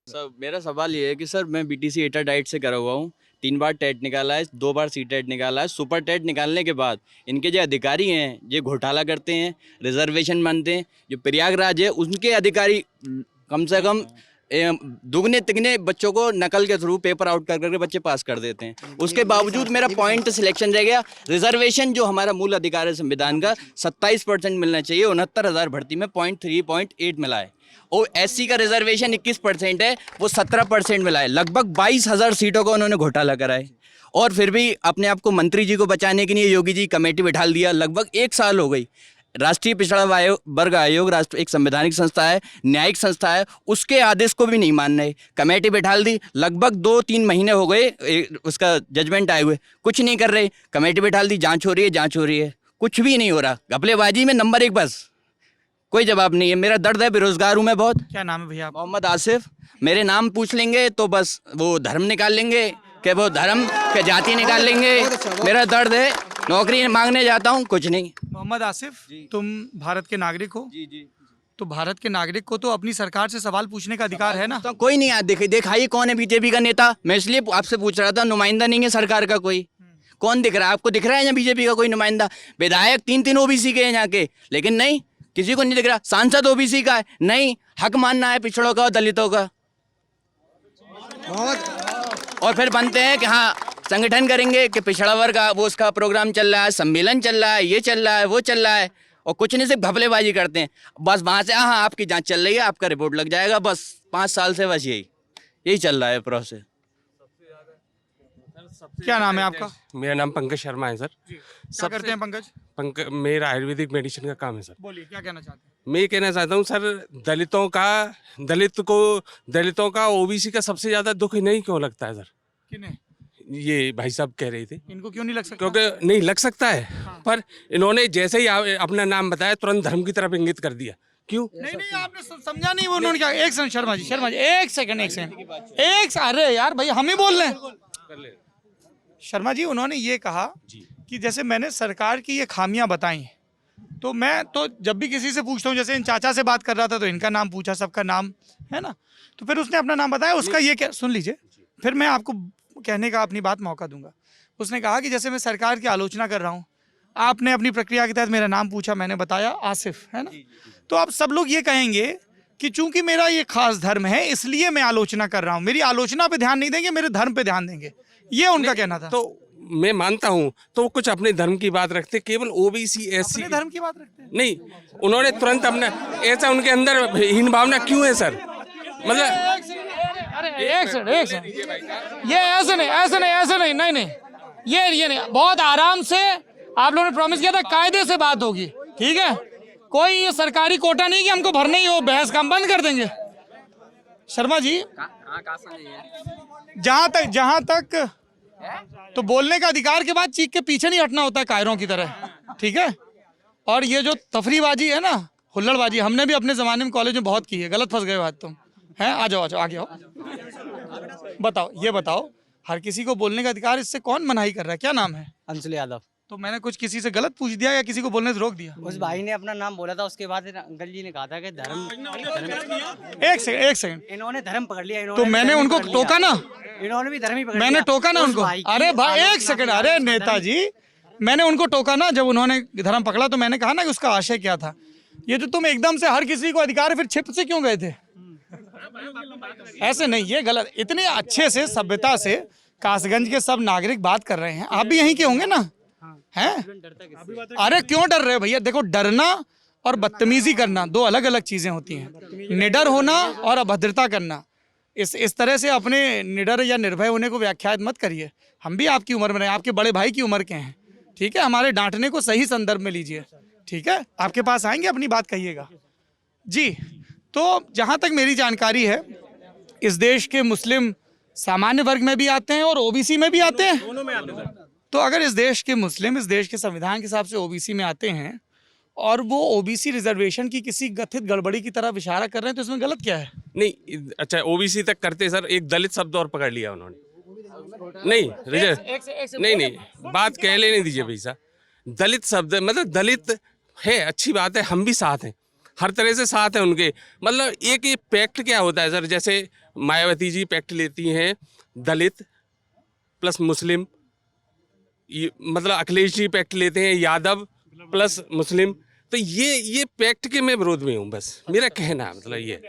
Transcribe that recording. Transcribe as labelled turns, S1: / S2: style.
S1: Sir मेरा सवाल ये है कि सर मैं बीटीसी एटा डाइट से करा हुआ हूँ, 3 बार टेट निकाला है, 2 बार सी टेट निकाला है। सुपर टेट निकालने के बाद इनके जो अधिकारी हैं ये घोटाला करते हैं, रिजर्वेशन मानते हैं। जो प्रयागराज है उनके अधिकारी कम से कम दुगने तिगने बच्चों को नकल के थ्रू पेपर आउट कर करके बच्चे पास कर देते हैं। उसके बावजूद मेरा पॉइंट सिलेक्शन रह गया। रिजर्वेशन जो हमारा मूल अधिकार है संविधान का 27% मिलना चाहिए, 69,000 भर्ती में 0.3.8 मिला है। और एससी का रिजर्वेशन 21% है, वो 17% मिला है। लगभग 22,000 सीटों का उन्होंने घोटाला करा है। और फिर भी अपने आप को मंत्री जी को बचाने के लिए योगी जी कमेटी बिठा दिया। लगभग 1 साल हो गई। राष्ट्रीय पिछड़ा वर्ग आयोग राष्ट्र एक संवैधानिक संस्था है, न्यायिक संस्था है, उसके आदेश को भी नहीं मान रहे। कमेटी बिठा दी, लगभग 2-3 महीने हो गए उसका जजमेंट आए हुए, कुछ नहीं कर रहे। कमेटी बिठा दी, जांच हो रही है, जांच हो रही है, कुछ भी नहीं हो रहा। घपलेबाजी में नंबर 1 बस, कोई जवाब नहीं है। मेरा दर्द है, बेरोजगार हूँ मैं बहुत।
S2: क्या नाम है भैया?
S1: मोहम्मद आसिफ। मेरे नाम पूछ लेंगे तो बस वो धर्म निकाल लेंगे, कि वो धर्म के जाति निकाल लेंगे। मेरा दर्द है, नौकरी मांगने जाता हूँ, कुछ नहीं।
S2: मोहम्मद आसिफ, तुम भारत के नागरिक हो?
S1: जी जी।
S2: तो भारत के नागरिक को तो अपनी सरकार से सवाल पूछने का अधिकार है ना?
S1: तो कोई नहीं दिखाइए कौन है बीजेपी का नेता। मैं इसलिए आपसे पूछ रहा था, नुमाइंदा नहीं है सरकार का कोई? कौन दिख रहा है आपको? दिख रहा है यहाँ बीजेपी का कोई नुमाइंदा? विधायक 3 ओबीसी के हैं यहाँ के, लेकिन नहीं, किसी को नहीं दिख रहा। सांसद ओबीसी का है, नहीं। हक मानना है पिछड़ों का और दलितों का, और फिर बनते हैं कि हाँ संगठन करेंगे कि पिछड़ा वर्ग वो उसका प्रोग्राम चल रहा है, सम्मेलन चल रहा है, ये चल रहा है, वो चल रहा है, और कुछ नहीं, सिर्फ घपलेबाजी करते हैं। बस वहाँ से हाँ आपकी जांच चल रही है, आपका रिपोर्ट लग जाएगा, बस 5 साल से बस यही चल रहा है प्रोसेस।
S2: क्या नाम है आपका?
S3: मेरा नाम पंकज शर्मा है सर।
S2: क्या करते हैं पंकज?
S3: मेरा आयुर्वेदिक मेडिसिन का काम है सर।
S2: बोलिए, क्या कहना चाहते हैं?
S3: मैं ये कहना चाहता हूँ सर, दलितों का ओबीसी का सबसे ज्यादा दुख नहीं क्यों लगता है सर?
S2: किन्हें?
S3: ये भाई साहब कह रहे थे।
S2: इनको क्यों नहीं लग सकता?
S3: क्योंकि नहीं लग सकता है, पर इन्होंने जैसे ही अपना नाम बताया तुरंत धर्म की तरफ इंगित कर दिया। क्यों?
S2: नहीं आपने समझा नहीं वो उन्होंने क्या। एक सेकंड शर्मा जी, एक सेकंड। अरे यार भाई, हम ही बोल रहे हैं। शर्मा जी, उन्होंने ये कहा कि जैसे मैंने सरकार की ये खामियां बताई, तो मैं तो जब भी किसी से पूछता हूँ, जैसे इन चाचा से बात कर रहा था तो इनका नाम पूछा, सबका नाम है ना, तो फिर उसने अपना नाम बताया। उसका ये क्या, सुन लीजिए, फिर मैं आपको कहने का अपनी बात मौका दूंगा। उसने कहा कि जैसे मैं सरकार की आलोचना कर रहा हूँ, आपने अपनी प्रक्रिया के तहत मेरा नाम पूछा, मैंने बताया आसिफ, है ना, तो अब सब लोग ये कहेंगे कि चूंकि मेरा ये खास धर्म है इसलिए मैं आलोचना कर रहा हूँ। मेरी आलोचना पे ध्यान नहीं देंगे, मेरे धर्म पे ध्यान देंगे, ये उनका कहना था।
S3: तो मैं मानता हूँ, तो वो कुछ अपने धर्म की बात रखते, केवल ओबीसी एससी
S2: अपने धर्म की बात रखते हैं।
S3: नहीं, उन्होंने तुरंत अपना, ऐसा उनके अंदर हीन भावना क्यों है सर? मतलब
S2: एक सेकंड, ये ऐसे नहीं, ये नहीं, बहुत आराम से आप लोगों ने प्रॉमिस किया था, कायदे से बात होगी, ठीक है? कोई ये सरकारी कोटा नहीं कि हमको भरना ही हो, बहस काम बंद कर देंगे। शर्मा जी, जहां तक तो बोलने का अधिकार के बाद चीख के पीछे नहीं हटना होता कायरों की तरह, ठीक है? और ये जो तफरीबाजी है ना, हुल्लड़बाजी, हमने भी अपने जमाने में कॉलेज में बहुत की है। गलत फंस गए बात तुम, हैं? आ जाओ आगे आओ, बताओ, हर किसी को बोलने का अधिकार, इससे कौन मनाही कर रहा है? क्या नाम है?
S4: अंशुल यादव।
S2: तो मैंने कुछ किसी से गलत पूछ दिया या किसी को बोलने से रोक दिया?
S4: उस भाई ने अपना नाम बोला था, उसके बाद अंकल जी ने कहा था कि धर्म।
S2: एक सेकंड,
S4: इन्होंने धर्म पकड़ लिया।
S2: तो मैंने उनको टोका ना,
S4: इन्होंने भी धर्म ही पकड़ लिया।
S2: मैंने टोका ना उनको। अरे भाई एक सेकंड, अरे नेताजी, मैंने उनको टोका ना जब उन्होंने धर्म पकड़ा, तो मैंने कहा ना कि उसका आशय क्या था। ये जो तुम एकदम से हर किसी को अधिकार है, फिर छिप से क्यों गए थे? ऐसे नहीं, ये गलत। इतने अच्छे से सभ्यता से कासगंज के सब नागरिक बात कर रहे हैं, आप भी यहीं के होंगे ना, हैं? अरे क्यों डर रहे हो भैया? देखो, डरना और बदतमीजी करना 2 अलग अलग चीजें होती हैं। निडर होना और अभद्रता करना, इस तरह से अपने निडर या निर्भय होने को व्याख्यात मत करिए। हम भी आपकी उम्र में रहे, आपके बड़े भाई की उम्र के हैं, ठीक है? हमारे डांटने को सही संदर्भ में लीजिए, ठीक है? आपके पास आएंगे, अपनी बात कहिएगा जी। तो जहाँ तक मेरी जानकारी है, इस देश के मुस्लिम सामान्य वर्ग में भी आते हैं और ओबीसी में भी आते हैं, दोनों में आते हैं। तो अगर इस देश के मुस्लिम इस देश के संविधान के हिसाब से ओबीसी में आते हैं और वो ओबीसी रिजर्वेशन की किसी कथित गड़बड़ी की तरफ इशारा कर रहे हैं, तो इसमें गलत क्या है?
S3: नहीं, अच्छा ओबीसी तक करते सर, एक दलित शब्द और पकड़ लिया उन्होंने। नहीं नहीं, बात कह लेने दीजिए भाई साहब। दलित शब्द मतलब दलित है, अच्छी बात है, हम भी साथ हैं, हर तरह से साथ हैं उनके। मतलब एक ये पैक्ट क्या होता है सर, जैसे मायावती जी पैक्ट लेती हैं दलित प्लस मुस्लिम, मतलब अखिलेश जी पैक्ट लेते हैं यादव प्लस मुस्लिम। तो ये पैक्ट के मैं विरोध में हूँ, बस मेरा कहना मतलब ये।